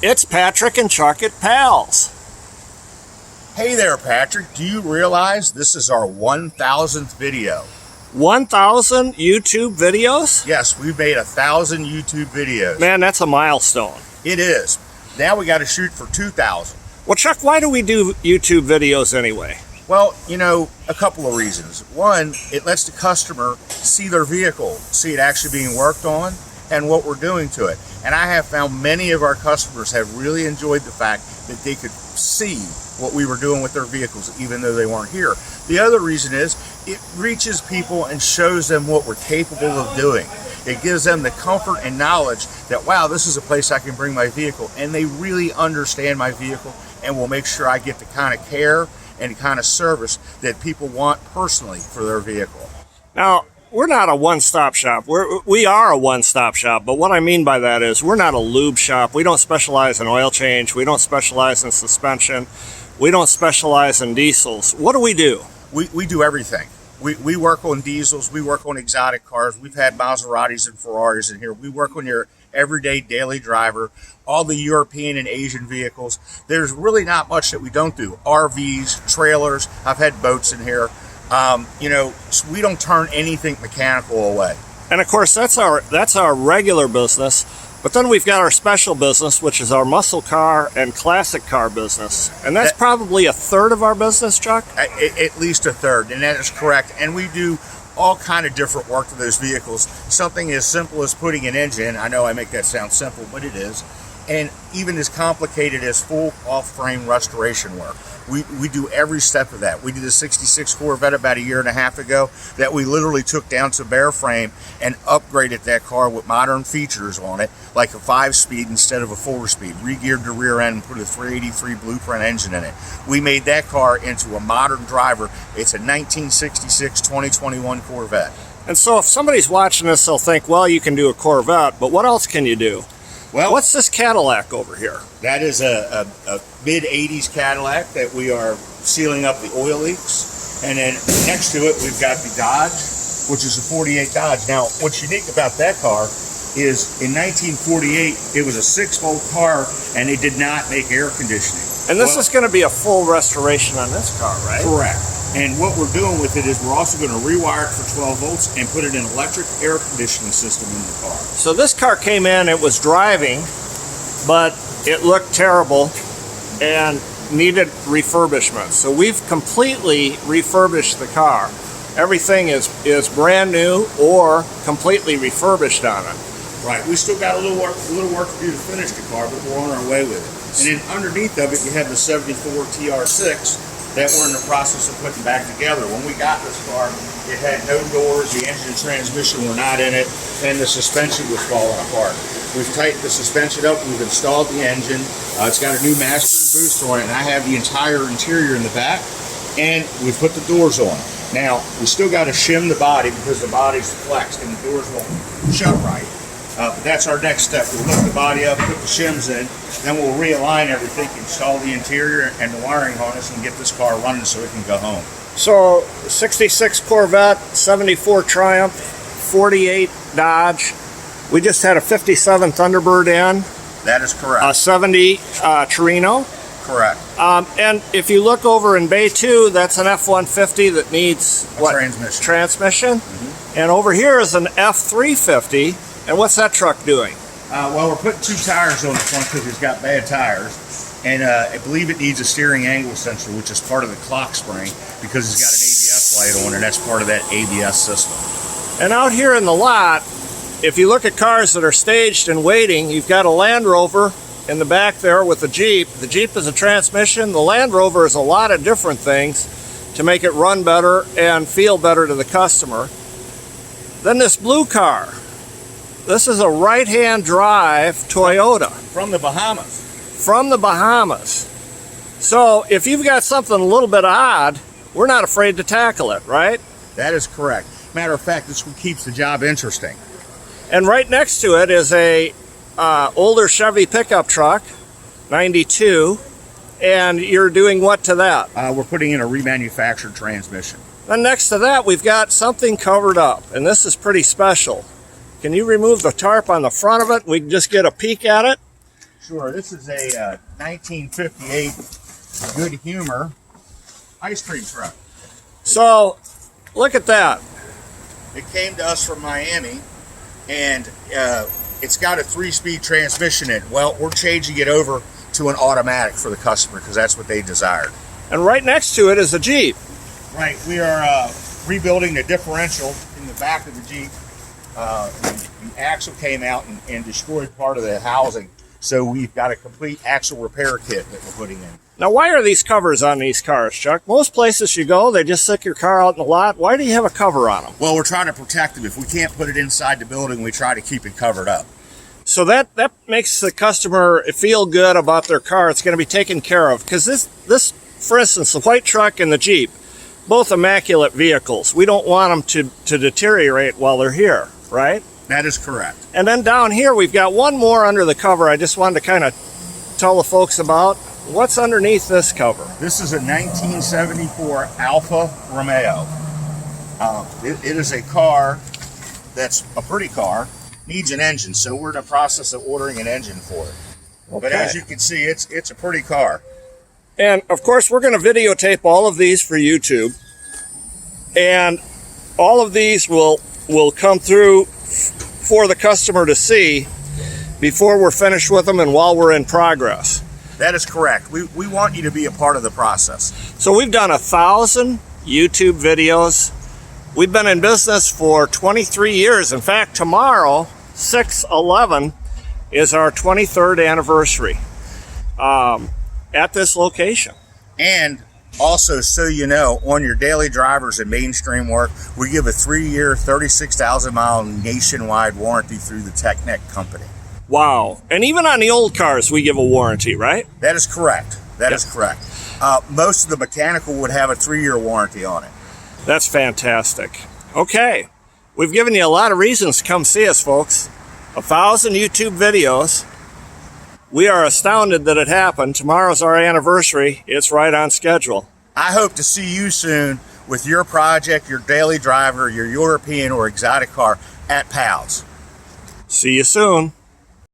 It's Patrick and Chuck at Pals. Hey there, Patrick. Do you realize this is our 1,000th video? 1,000 YouTube videos? Yes, we've made 1,000 YouTube videos. Man, that's a milestone. It is. Now we got to shoot for 2,000. Well, Chuck, why do we do YouTube videos anyway? Well, you know, a couple of reasons. One, it lets the customer see their vehicle, see it actually being worked on, and what we're doing to it. And I have found many of our customers have really enjoyed the fact that they could see what we were doing with their vehicles, even though they weren't here. The other reason is it reaches people and shows them what we're capable of doing. It gives them the comfort and knowledge that, wow, this is a place I can bring my vehicle, and they really understand my vehicle and will make sure I get the kind of care and the kind of service that people want personally for their vehicle. Now, we're not a one-stop shop. We are a one-stop shop, but what I mean by that is we're not a lube shop. We don't specialize in oil change. We don't specialize in suspension. We don't specialize in diesels. What do? We do everything. We work on diesels. We work on exotic cars. We've had Maseratis and Ferraris in here. We work on your everyday daily driver, all the European and Asian vehicles. There's really not much that we don't do. RVs, trailers. I've had boats in here. You know, so we don't turn anything mechanical away. And of course, that's our regular business. But then we've got our special business, which is our muscle car and classic car business. And that's probably a third of our business, Chuck? At least a third, and that is correct. And we do all kind of different work to those vehicles. Something as simple as putting an engine in. I know I make that sound simple, but it is. And even as complicated as full off-frame restoration work. We do every step of that. We did a 66 Corvette about a year and a half ago that we literally took down to bare frame and upgraded that car with modern features on it, like a 5-speed instead of a 4-speed, re-geared the rear end and put a 383 blueprint engine in it. We made that car into a modern driver. It's a 1966 2021 Corvette. And so if somebody's watching this, they'll think, well, you can do a Corvette, but what else can you do? Well, what's this Cadillac over here? That is a mid-80s Cadillac that we are sealing up the oil leaks. And then next to it, we've got the Dodge, which is a 48 Dodge. Now, what's unique about that car is in 1948, it was a 6-volt car, and they did not make air conditioning. And this is going to be a full restoration on this car, right? Correct. And what we're doing with it is we're also going to rewire it for 12 volts and put an electric air conditioning system in the car. So this car came in, it was driving, but it looked terrible and needed refurbishment. So we've completely refurbished the car. Everything is brand new or completely refurbished on it. Right. We still got a little work to do to finish the car, but we're on our way with it. And then underneath of it, you have the 74 TR6 that we're in the process of putting back together. When we got this car, it had no doors, the engine and transmission were not in it, and the suspension was falling apart. We've tightened the suspension up, we've installed the engine, it's got a new master and booster on it, and I have the entire interior in the back, and we've put the doors on. Now, we still got to shim the body because the body's flexed and the doors won't shut right. But that's our next step. We'll lift the body up, put the shims in, then we'll realign everything, install the interior and the wiring harness, and get this car running so it can go home. So, 66 Corvette, 74 Triumph, 48 Dodge. We just had a 57 Thunderbird in. That is correct. A 70 Torino. Correct. And if you look over in Bay 2, that's an F-150 that needs what? Transmission. Mm-hmm. And over here is an F-350. And what's that truck doing? Well, we're putting 2 tires on the front because it's got bad tires. And I believe it needs a steering angle sensor, which is part of the clock spring, because it's got an ABS light on, and that's part of that ABS system. And out here in the lot, if you look at cars that are staged and waiting, you've got a Land Rover in the back there with the Jeep. The Jeep is a transmission. The Land Rover is a lot of different things to make it run better and feel better to the customer. Then this blue car. This is a right-hand drive Toyota. From the Bahamas. From the Bahamas. So if you've got something a little bit odd, we're not afraid to tackle it, right? That is correct. Matter of fact, this what keeps the job interesting. And right next to it is a older Chevy pickup truck, 92. And you're doing what to that? We're putting in a remanufactured transmission. Then next to that, we've got something covered up. And this is pretty special. Can you remove the tarp on the front of it? We can just get a peek at it. Sure. This is a 1958 Good Humor ice cream truck. So, look at that. It came to us from Miami, and it's got a 3-speed transmission in it. Well, we're changing it over to an automatic for the customer because that's what they desired. And right next to it is a Jeep. Right. We are rebuilding the differential in the back of the Jeep. The axle came out and destroyed part of the housing. So we've got a complete axle repair kit that we're putting in. Now, why are these covers on these cars, Chuck? Most places you go, they just stick your car out in the lot. Why do you have a cover on them? Well, we're trying to protect them. If we can't put it inside the building, we try to keep it covered up. So that makes the customer feel good about their car. It's going to be taken care of. Because this, for instance, the white truck and the Jeep, both immaculate vehicles. We don't want them to deteriorate while they're here, right? That is correct. And then down here, we've got one more under the cover I just wanted to kind of tell the folks about. What's underneath this cover? This is a 1974 Alfa Romeo. It is a car that's a pretty car, needs an engine, so we're in the process of ordering an engine for it. Okay. But as you can see, it's a pretty car. And of course, we're going to videotape all of these for YouTube. And all of these will come through for the customer to see before we're finished with them and while we're in progress. That is correct. We want you to be a part of the process. So we've done 1,000 YouTube videos. We've been in business for 23 years. In fact, tomorrow, 6/11, is our 23rd anniversary at this location. And also, so you know, on your daily drivers and mainstream work, we give a 3-year, 36,000-mile nationwide warranty through the Technic company. Wow. And even on the old cars, we give a warranty, right? That is correct. That is correct. Most of the mechanical would have a 3-year warranty on it. That's fantastic. Okay. We've given you a lot of reasons to come see us, folks. 1,000 YouTube videos. We are astounded that it happened. Tomorrow's our anniversary. It's right on schedule. I hope to see you soon with your project, your daily driver, your European or exotic car at PALS. See you soon.